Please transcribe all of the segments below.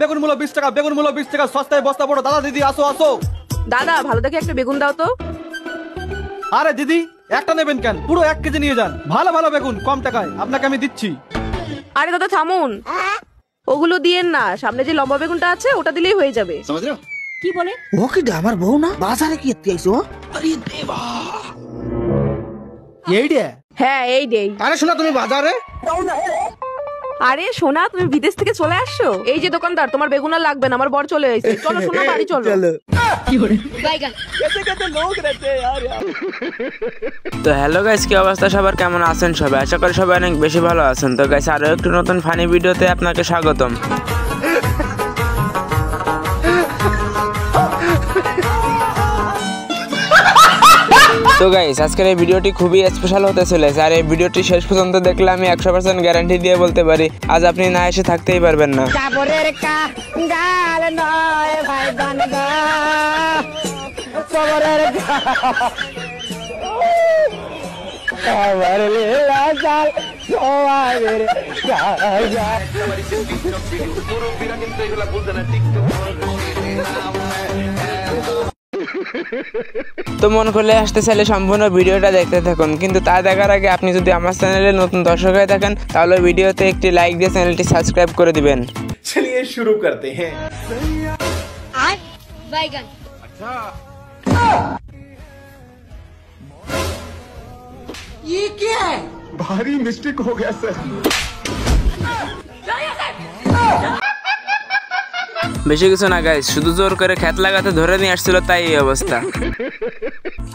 বেগুন মূল্য 20 টাকা, বেগুন মূল্য 20 টাকা, সস্তায় বস্তা বড়। দাদা দিদি আসো আসো। দাদা ভালো দেখে একটা বেগুন দাও তো। আরে দিদি একটা নেবেন কেন, পুরো 1 কেজি নিয়ে যান। ভালো ভালো বেগুন কম টাকায় আপনাকে আমি দিচ্ছি। আরে দাদা থামুন, ওগুলো দিয়েন না, সামনে যে লম্বা বেগুনটা আছে ওটা দিলেই হয়ে যাবে। কি বলে ও কি আমার বউ না? বাজারে কি এতে আইছো? আরে দেবা এই রে। হ্যাঁ এই দেই। আরে শোনা তুমি বাজারে। আরে সোনা তুমি বিদেশ থেকে চলে আসছো? এই যে দোকানদার, তোমার বেগুন আর লাগবে না, আমার বর চলে এসেছে। চলো সোনা বাড়ি চলো। কি করে বাইগান তো হ্যালো গাইস, কি অবস্থা সবার, কেমন আছেন সবাই? আশা করি সবাই অনেক বেশি ভালো আছেন। তো গাইস আরো একটু নতুন ফানি ভিডিওতে আপনাকে স্বাগতম। তো গাইস আজকের এই ভিডিওটি খুবই স্পেশাল হতে চলেছে, আর এই ভিডিওটি শেষ পর্যন্ত দেখলে আমি 100% গ্যারান্টি দিয়ে বলতে পারি আজ আপনি না এসে থাকতেই পারবেন না। তো মন খুলে আসতে চাইলে সম্পূর্ণ ভিডিওটা দেখতে থাকুন, কিন্তু তা দেখার আগে আপনি যদি আমার চ্যানেলে নতুন দর্শক হয়ে থাকেন তাহলে ভিডিওতে একটি লাইক দিয়ে চ্যানেলটি সাবস্ক্রাইব করে দিবেন। चलिए शुरू करते हैं। বাইগান ये क्या है? भारी मिस्टेक हो गया सर। বেশি কিছু না গাইস, শুধু জোর করে খেত লাগাতে ধরে নিয়ে আসছিল, তাই এই অবস্থা।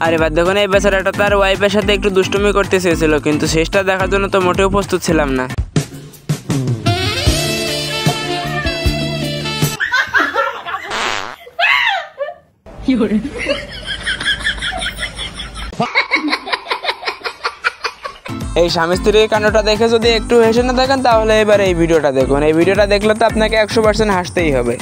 আরে বাদ দেখুন, এই বেচারাটা তার ওয়াইফের সাথে একটু দুষ্টুমি করতে চেয়েছিল, কিন্তু শেষটা দেখার জন্য তো মোটেও প্রস্তুত ছিলাম না। কি করে এই স্বামী স্ত্রীর কাণ্ডটা দেখে যদি একটু হেসে না থাকেন তাহলে এবার এই ভিডিওটা দেখুন। এই ভিডিওটা দেখলে তো আপনাকে 100% হাসতেই হবে।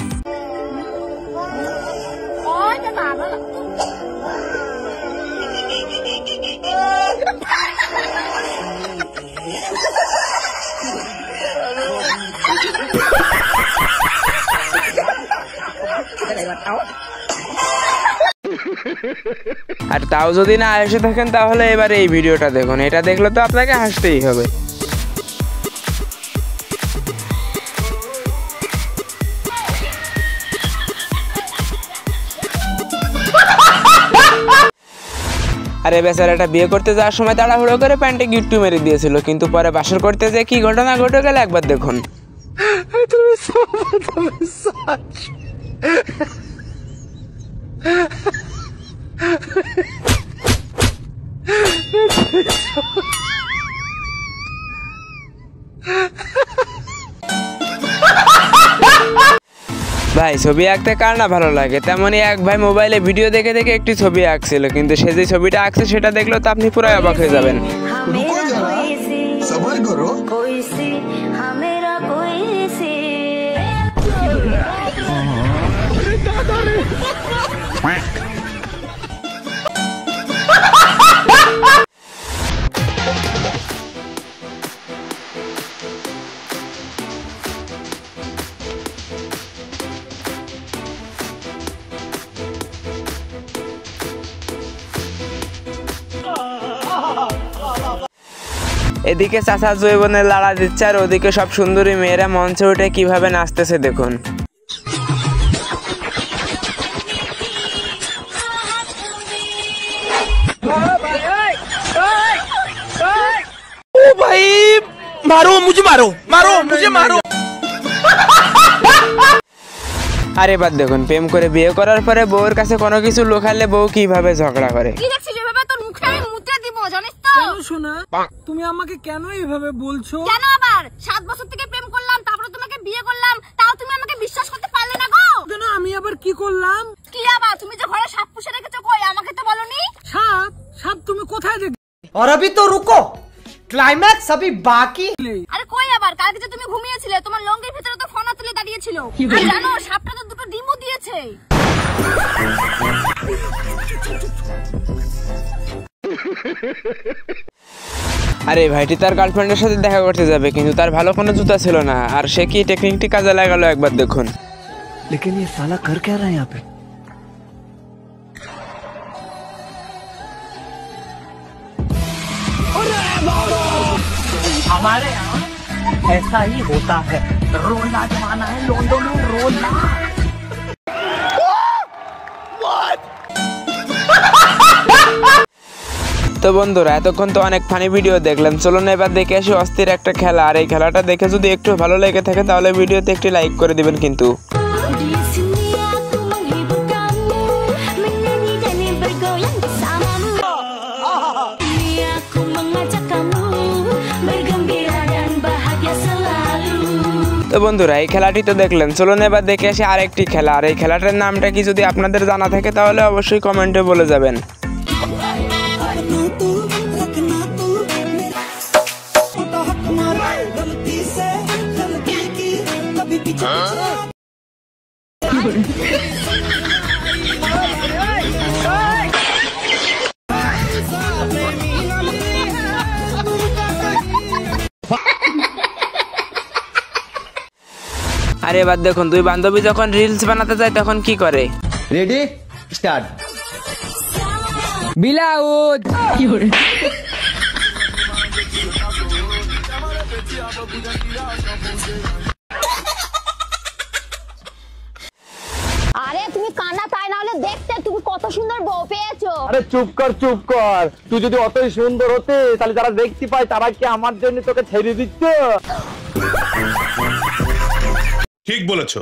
আর তাও যদি না এসে থাকেন তাহলে এবার এই ভিডিওটা দেখুন, এটা দেখলে তো আপনাকে হাসতেই হবে। আরে বেচারাটা বিয়ে করতে যাওয়ার সময় তাড়াহুড়ো করে প্যান্টে গিট্টু মেরে দিয়েছিল, কিন্তু পরে বাসর করতে যে কি ঘটনা ঘটে গেল একবার দেখুন। ভাই ছবি আঁকতে কার না ভালো লাগে, তেমনই এক ভাই মোবাইলে ভিডিও দেখে দেখে একটি ছবি আঁকছিল, কিন্তু সে যে ছবিটা আঁকছে সেটা দেখলেও তো আপনি পুরো অবাক হয়ে যাবেন। এদিকে চাচা জৈবনের লাড়া দিচ্ছে, আর ওদিকে সব সুন্দরী মেয়েরা মঞ্চে উঠে কিভাবে নাচতেছে দেখুন। ओ भाई मारो मुझे, मारो मुझे मारो। আরে বাদ দেখুন, প্রেম করে বিয়ে করার পরে বউয়ের কাছে কোনো কিছু লুকালে বউ কিভাবে ঝগড়া করে। কি দেখছিস এভাবে? তোর মুখে আমি মুতে দিব জানিস তো। কেন শোনা, তুমি আমাকে কেন এইভাবে বলছো? কেন আবার 7 বছর থেকে প্রেম করলাম, তারপরে তোমাকে বিয়ে করলাম, তাও তুমি আমাকে বিশ্বাস করতে পারলে না গো। কেন আমি আবার কি করলাম? কি আবার? তুমি যে ঘরে সাপ পুষে রেখেছো, কই আমাকে তো বলনি। সাপ? সাপ তুমি কোথায় দেখলে? और अभी तो रुको, क्लाइमैक्स अभी बाकी। আরে কই আবার? কালকে যে তুমি ঘুমিয়েছিলে, তোমার লঙ্গির ভিতরে তো ফনা তুলে দাঁড়িয়ে ছিল। আর জানো সাপটা তো দুটো ডিমও দিয়েছে। আরে ভাইটি তার গার্লফ্রেন্ডের সাথে দেখা করতে যাবে, কিন্তু তার ভালো কোনো জুতা ছিল না, আর সে কি টেকনিকটি কাজে লাগালো একবার দেখুন। लेकिन ये साला कर क्या रहा है यहाँ पे? हमारे यहाँ ऐसा ही होता है। रोना जमाना है लोंडो में, रोना। তো বন্ধুরা এতক্ষণ তো অনেক ফানি ভিডিও দেখলেন, চলুন এবার দেখে আসি অস্থির একটা খেলা। আর এই খেলাটা দেখে যদি একটু ভালো লেগে থাকে তাহলে ভিডিওতে একটি লাইক করে দিবেন কিন্তু। তো বন্ধুরা এই খেলাটি তো দেখলেন, চলুন এবার দেখে আসি আরেকটি খেলা। আর এই খেলাটার নামটা কি যদি আপনাদের জানা থাকে তাহলে অবশ্যই কমেন্টে বলে যাবেন। আর এবার দেখুন দুই বান্ধবী যখন রিলস বানাতে যায় তখন কি করে। Ready start. বিলাউদ আরে তুমি কানা তাই না হলে দেখতে তুমি কত সুন্দর বউ পেয়েছো। আরে চুপ কর চুপ কর, তুই যদি অতই সুন্দর হতে তাহলে যারা দেখতে পায় তারা কি আমার জন্য তোকে ছেড়ে দিত? ठीक বলেছো।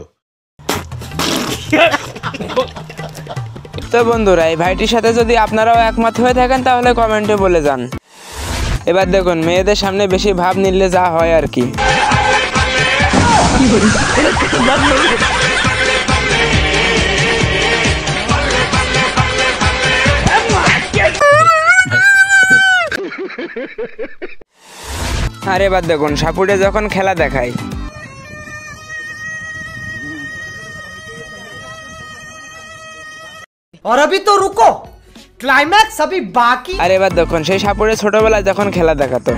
তো বন্ধুরা এই ভাইটির সাথে যদি আপনারাও একমত হয়ে থাকেন তাহলে কমেন্টে বলে যান। এবার দেখুন মেয়েদের সামনে বেশি ভাব নিলে যা হয় আর কি। আর এবার দেখুন সাপুড়ে যখন খেলা দেখায়। और अभी तो रुको, क्लाइमैक्स अभी बाकी। আর এবার দেখুন সেই সাপুড়ে ছোটবেলায় যখন খেলা দেখাতো।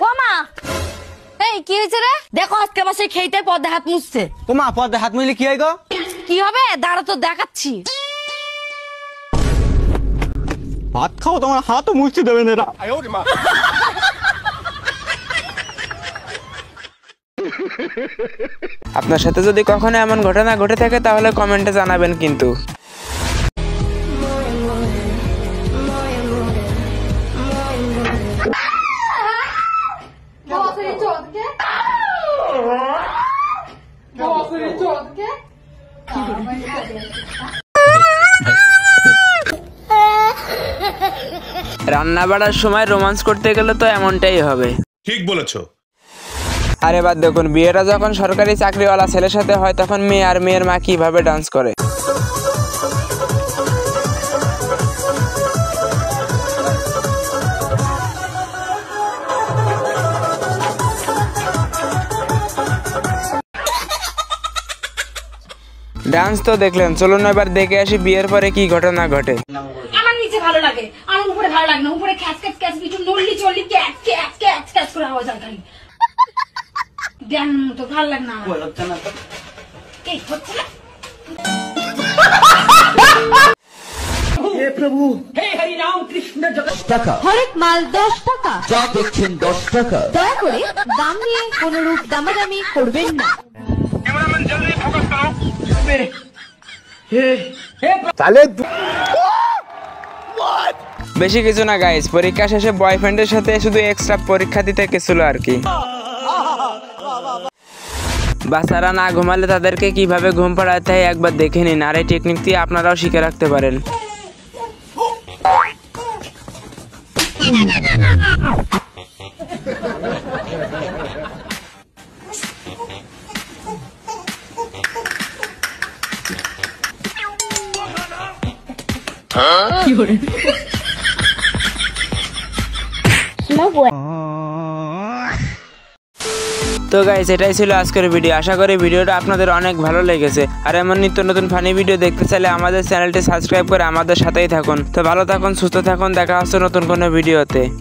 ও মা, এই কি হয়েছে রে? দেখো আজকে আমার সেই খেইটার পদ্মে হাত মুছছে। ও মা পদে হাত মিলে কি হয় গো? কি হবে দাঁড়া তো দেখাচ্ছি। ভাত খাও, তোমার হাতও মুছতে দেবে না এরা। আপনার সাথে যদি কখনো এমন ঘটনা ঘটে থাকে তাহলে কমেন্টে জানাবেন কিন্তু। রান্না বাড়ার সময় রোমান্স করতে গেলে তো এমনটাই হবে। ঠিক বলেছো। আর এবার দেখুন বিয়েটা যখন সরকারি চাকরিওয়ালা ছেলের সাথে হয় তখন মেয়ে আর মেয়ের মা কিভাবে ডান্স করে। ডান্স তো দেখলেন, চলুন এবার দেখে আসি বিয়ের পরে কি ঘটনা ঘটে। আমার নিচে ভালো লাগে, আমার উপরে ভালো লাগে না। উপরে খ্যাচ খ্যাচ খ্যাচ কিছু নড়লি চললি ক্যাচ ক্যাচ ক্যাচ ক্যাচ করে আওয়াজ হয় খালি। দেন তো ভালো লাগে না। এই হচ্ছে না। हे प्रभु, हे हरि राम कृष्ण जगत। টাকা হরেক মাল 10 টাকা। যা দেখছেন 10 টাকা। দয়া করে দাম নিয়ে কোনো রূপ দামাদামি করবেন না। বেশি কিছু না গাইস, পরীক্ষা শেষে বয়ফ্রেন্ডের সাথে শুধু এক্সট্রা পরীক্ষা দিতে গেছিল আর কি। বাচ্চারা না ঘুমালে তাদেরকে কিভাবে ঘুম পাড়াতে হয় একবার দেখে নিন, আর এই টেকনিক দিয়ে আপনারাও শিখে রাখতে পারেন। তো গাইস এটাই ছিল আজকের ভিডিও। আশা করি ভিডিওটা আপনাদের অনেক ভালো লেগেছে। আর এমন নিত্য নতুন ফানি ভিডিও দেখতে চাইলে আমাদের চ্যানেলটি সাবস্ক্রাইব করে আমাদের সাথেই থাকুন। তো ভালো থাকুন, সুস্থ থাকুন, দেখা হচ্ছে নতুন কোনো ভিডিওতে।